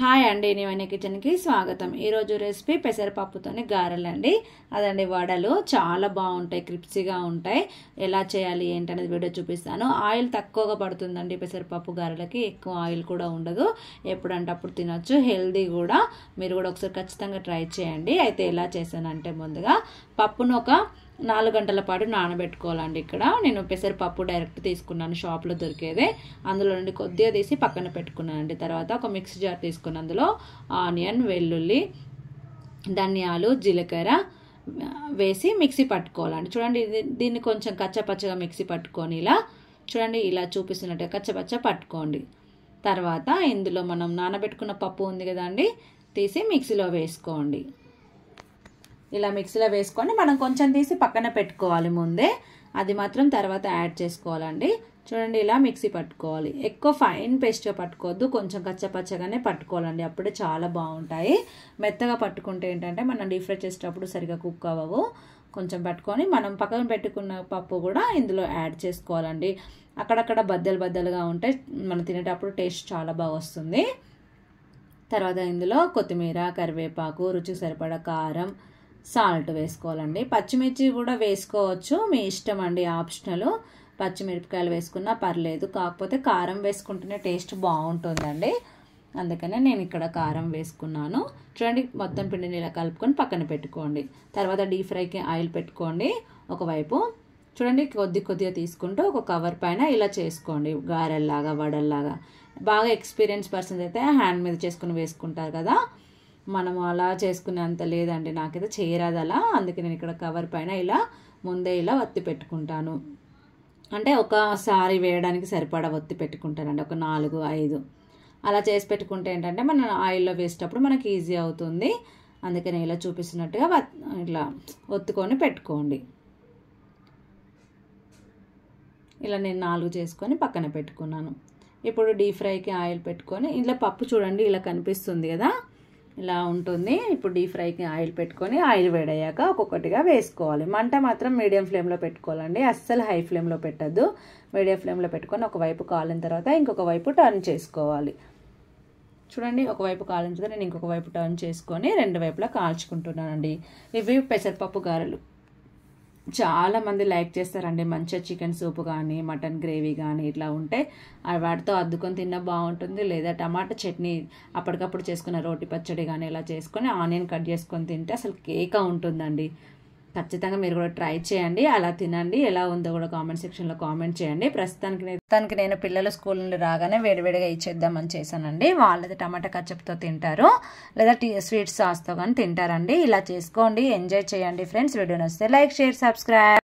Hi అండి, నేను కిచెన్కి స్వాగతం. ఈరోజు రెసిపీ పెసరపప్పుతోని గారెలండి. అదండి వడలు చాలా బాగుంటాయి, క్రిప్సీగా ఉంటాయి. ఎలా చేయాలి ఏంటనేది వీడియో చూపిస్తాను. ఆయిల్ తక్కువగా పడుతుందండి పెసరపప్పు గారెలకి, ఎక్కువ ఆయిల్ కూడా ఉండదు. ఎప్పుడంటే అప్పుడు తినొచ్చు, హెల్దీ కూడా. మీరు కూడా ఒకసారి ఖచ్చితంగా ట్రై చేయండి. అయితే ఎలా చేశానంటే, ముందుగా పప్పును ఒక 4 గంటల పాటు నానబెట్టుకోవాలండి. ఇక్కడ నేను పెసరపప్పు డైరెక్ట్ తీసుకున్నాను, షాప్లో దొరికేదే. అందులో నుండి కొద్దిగా తీసి పక్కన పెట్టుకున్నానండి. తర్వాత ఒక మిక్సీ జార్ తీసుకుని అందులో ఆనియన్, వెల్లుల్లి, ధనియాలు, జీలకర్ర వేసి మిక్సీ పట్టుకోవాలండి. చూడండి, దీన్ని కొంచెం కచ్చపచ్చగా మిక్సీ పట్టుకొని ఇలా చూడండి, ఇలా చూపిస్తున్నట్టుగా కచ్చపచ్చ పట్టుకోండి. తర్వాత ఇందులో మనం నానబెట్టుకున్న పప్పు ఉంది కదండి, తీసి మిక్సీలో వేసుకోండి. ఇలా మిక్సీలో వేసుకొని మనం కొంచెం తీసి పక్కన పెట్టుకోవాలి ముందే, అది మాత్రం తర్వాత యాడ్ చేసుకోవాలండి. చూడండి, ఇలా మిక్సీ పట్టుకోవాలి. ఎక్కువ ఫైన్ పేస్ట్గా పట్టుకోవద్దు, కొంచెం కచ్చపచ్చగానే పట్టుకోవాలండి, అప్పుడే చాలా బాగుంటాయి. మెత్తగా పట్టుకుంటే ఏంటంటే మనం డీప్ ఫ్రై చేసేటప్పుడు సరిగా కుక్ అవ్వవు. కొంచెం పట్టుకొని మనం పక్కన పెట్టుకున్న పప్పు కూడా ఇందులో యాడ్ చేసుకోవాలండి. అక్కడక్కడ బద్దలుగా ఉంటే మనం తినేటప్పుడు టేస్ట్ చాలా బాగా వస్తుంది. తర్వాత ఇందులో కొత్తిమీర, కరివేపాకు, రుచికి సరిపడా కారం, సాల్ట్ వేసుకోవాలండి. పచ్చిమిర్చి కూడా వేసుకోవచ్చు, మీ ఇష్టం అండి, ఆప్షనల్. పచ్చిమిరపకాయలు వేసుకున్నా పర్లేదు, కాకపోతే కారం వేసుకుంటేనే టేస్ట్ బాగుంటుందండి. అందుకనే నేను ఇక్కడ కారం వేసుకున్నాను. చూడండి, మొత్తం పిండిని ఇలా కలుపుకొని పక్కన పెట్టుకోండి. తర్వాత డీప్ ఫ్రైకి ఆయిల్ పెట్టుకోండి. ఒకవైపు చూడండి, కొద్దిగా తీసుకుంటూ ఒక కవర్ పైన ఇలా చేసుకోండి, గారెల్లాగా, వడల్లాగా. బాగా ఎక్స్పీరియన్స్ పర్సన్స్ అయితే హ్యాండ్ మీద చేసుకుని వేసుకుంటారు కదా, మనము అలా చేసుకునే అంత లేదండి, నాకైతే చేయరాదు అలా. అందుకే నేను ఇక్కడ కవర్ పైన ఇలా ముందే ఇలా ఒత్తి పెట్టుకుంటాను. అంటే ఒకసారి వేయడానికి సరిపడా ఒత్తి పెట్టుకుంటానండి, ఒక 4, 5 అలా చేసి పెట్టుకుంటే ఏంటంటే మనం ఆయిల్లో వేసేటప్పుడు మనకి ఈజీ అవుతుంది. అందుకని ఇలా చూపిస్తున్నట్టుగా ఇట్లా ఒత్తుకొని పెట్టుకోండి. ఇలా నేను 4 చేసుకొని పక్కన పెట్టుకున్నాను. ఇప్పుడు డీప్ ఫ్రైకి ఆయిల్ పెట్టుకొని, ఇంట్లో పప్పు చూడండి ఇలా కనిపిస్తుంది కదా, ఇలా ఉంటుంది. ఇప్పుడు డీప్ ఫ్రైకి ఆయిల్ పెట్టుకొని, ఆయిల్ వేడయ్యాక ఒక్కొక్కటిగా వేసుకోవాలి. మంట మాత్రం మీడియం ఫ్లేమ్లో పెట్టుకోవాలండి, అస్సలు హై ఫ్లేమ్లో పెట్టద్దు. మీడియం ఫ్లేమ్లో పెట్టుకొని ఒకవైపు కాలిన తర్వాత ఇంకొక వైపు టర్న్ చేసుకోవాలి. చూడండి, ఒకవైపు కాలిన తర్వాత నేను ఇంకొక వైపు టర్న్ చేసుకొని 2 వైపులా కాల్చుకుంటున్నానండి. ఇవి పెసరపప్పు గారెలు చాలామంది లైక్ చేస్తారండి. మంచిగా చికెన్ సూప్ కానీ, మటన్ గ్రేవీ కానీ ఇట్లా ఉంటే వాటితో అద్దుకొని తిన్న బాగుంటుంది. లేదా టమాటా చట్నీ అప్పటికప్పుడు చేసుకున్న రోటి పచ్చడి కానీ ఇలా చేసుకొని ఆనియన్ కట్ చేసుకొని తింటే అసలు కేక ఉంటుందండి. ఖచ్చితంగా మీరు కూడా ట్రై చేయండి, అలా తినండి. ఎలా ఉందో కూడా కామెంట్ సెక్షన్లో కామెంట్ చేయండి. ప్రస్తుతానికి నేను పిల్లలు స్కూల్ నుండి రాగానే వేడివేడిగా ఇచ్చేద్దామని చేశానండి. వాళ్ళది టమాటా కచ్చప్తో తింటారు, లేదా స్వీట్ సాస్తో కానీ తింటారండి. ఇలా చేసుకోండి, ఎంజాయ్ చేయండి ఫ్రెండ్స్. వీడియో నచ్చితే లైక్, షేర్, సబ్స్క్రైబ్.